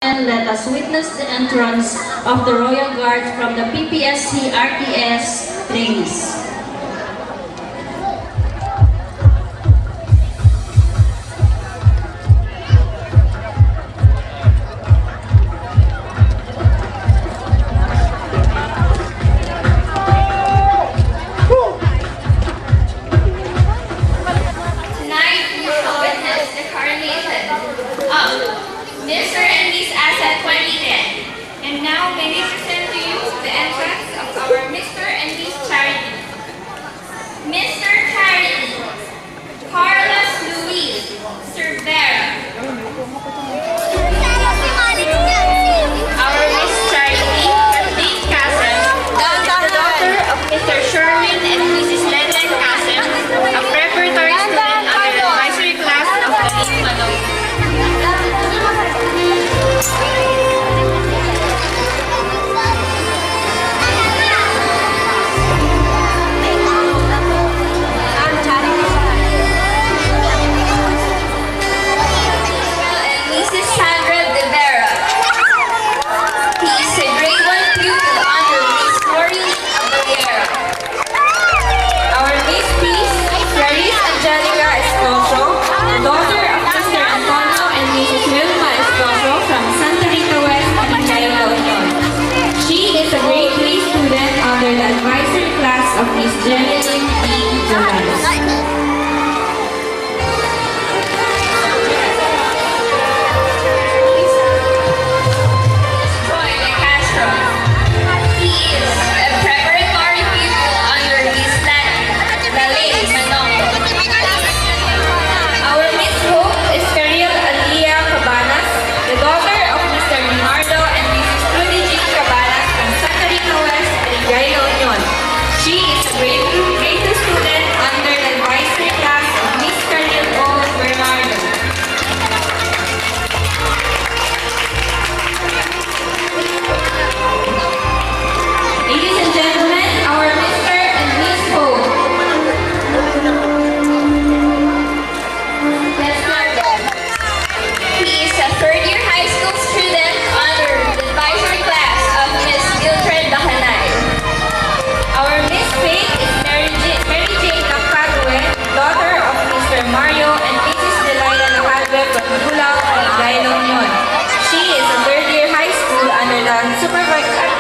Let us witness the entrance of the Royal Guard from the PPSC RTS trainees. Mr. and Miss Asset 2010. And now may we present to you the entrance of our Mr. and Miss Charity. Mr. Charity, Carlos Luis Cervera. Our Miss Charity, Kathleen Casem, the daughter of Mr. Sherwin and Mrs. Lenlen Casem, a preparatory student under the advisory class of the Manong. Of Miss Jeneline B. Jones.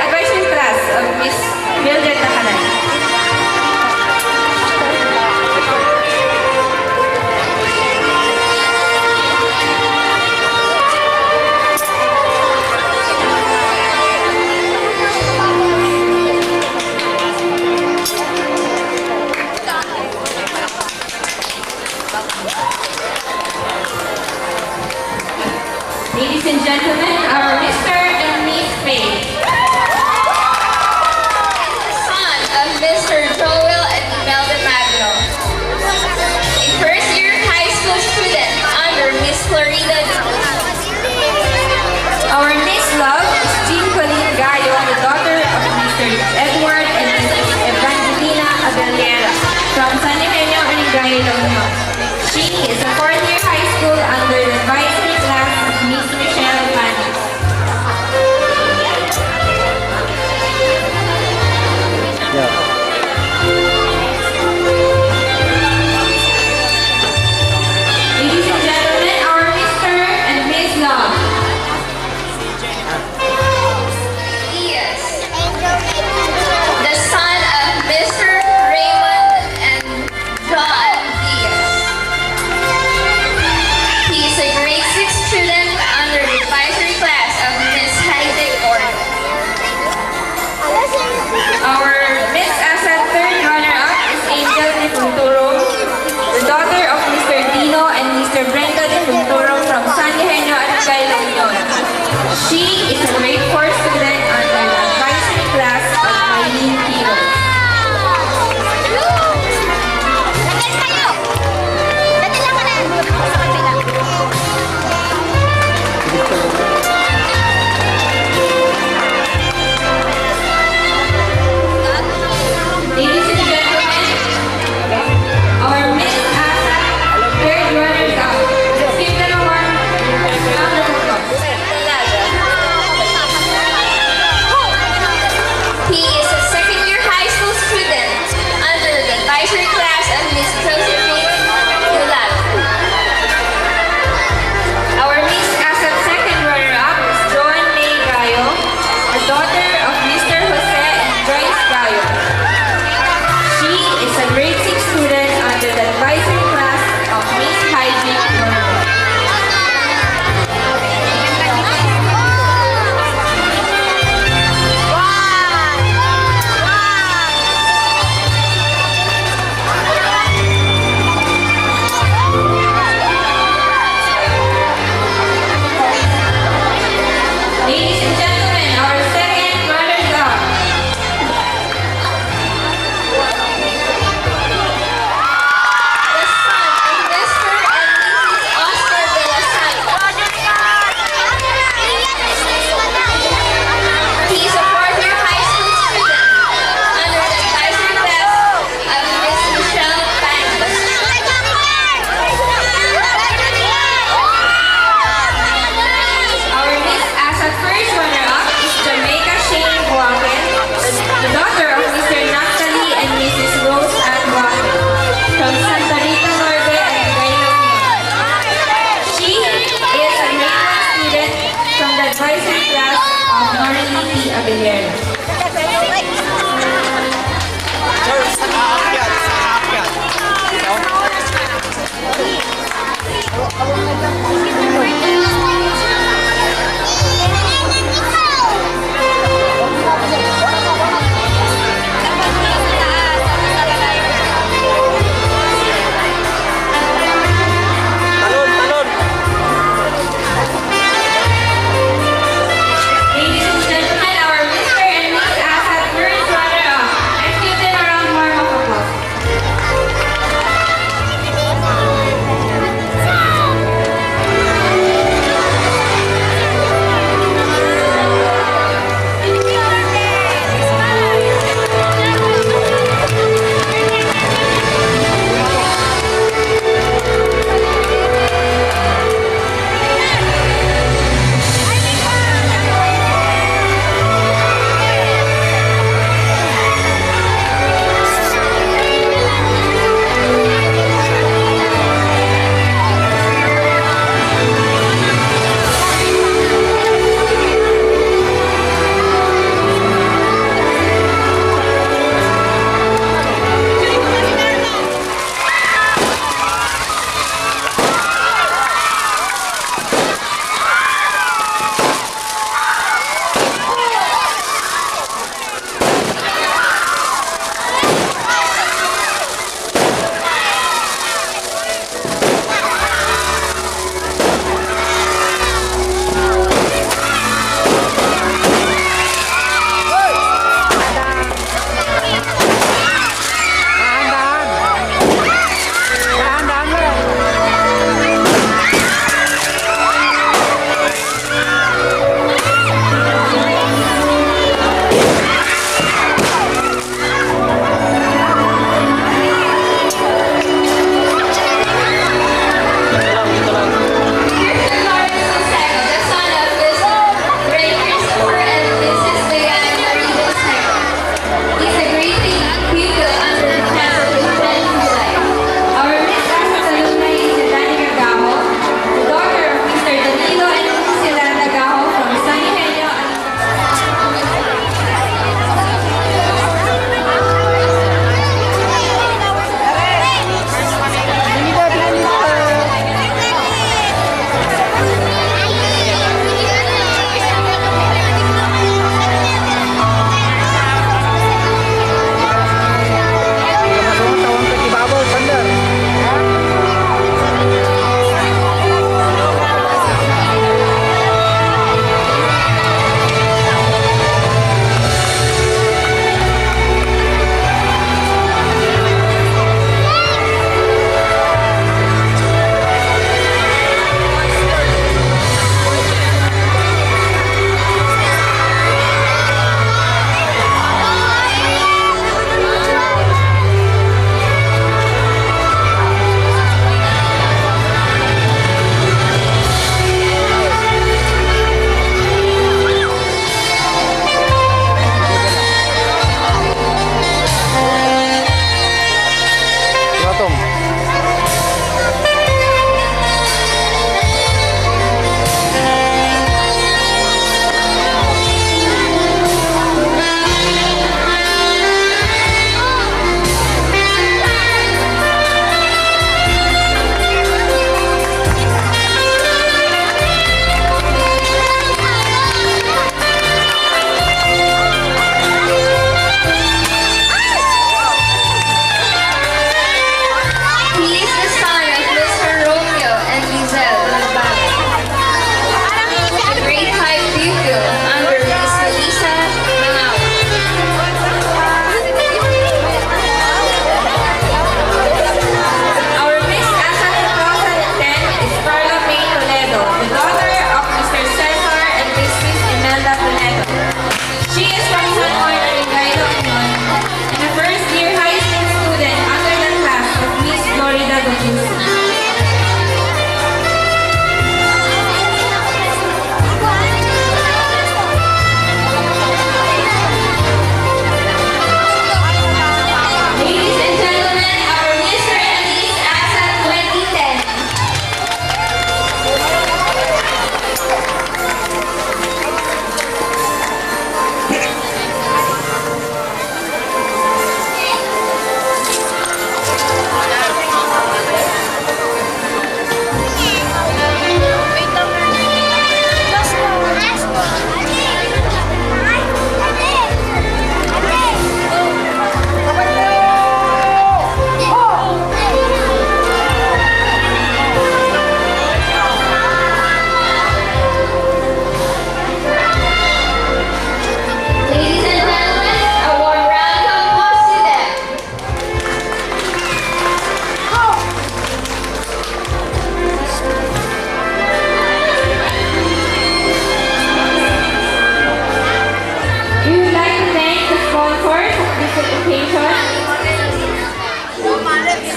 Advisory class of Miss Mildred Tahanay. Ladies and gentlemen, our Mr. and Miss Faith. Son of Mr. Joel and Imelda Magno. A first-year high school student under Miss Florida. Our Miss Love is Jean Colleen Gayo, the daughter of Mr. Edward and Mrs. Evangelina Abellera from San Eugenio and Gayo, La Union. She is a fourth-year high school under the advisory class of Miss Michelle Panis. Ladies and gentlemen, our Mr. and Miss Love. Yes. The son of Mr. Raymond and John Diaz. He is a grade 6 student under the advisory class of Miss Heidi Gordon. Our Miss Asat third runner-up is Angel de Funturo, the daughter of Mr. Dino and Mr. Brenda de Funturo from San Eugenio and La Union. She is a grade 4 student under the advisory class of Eileen Kilo. Ladies and gentlemen, our Miss Asat third runners-up. Let's give them a warm round of applause. the advisory class of Norility Abelera. Ladies and gentlemen, our Mr. and Miss Asat current runner-up. Let's give them a round warm of applause.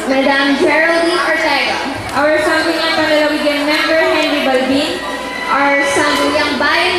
Madam Geraldine Ortega. Our Sangguniang Panlalawigan member, Henry Balbin. Our Sangguniang Bayan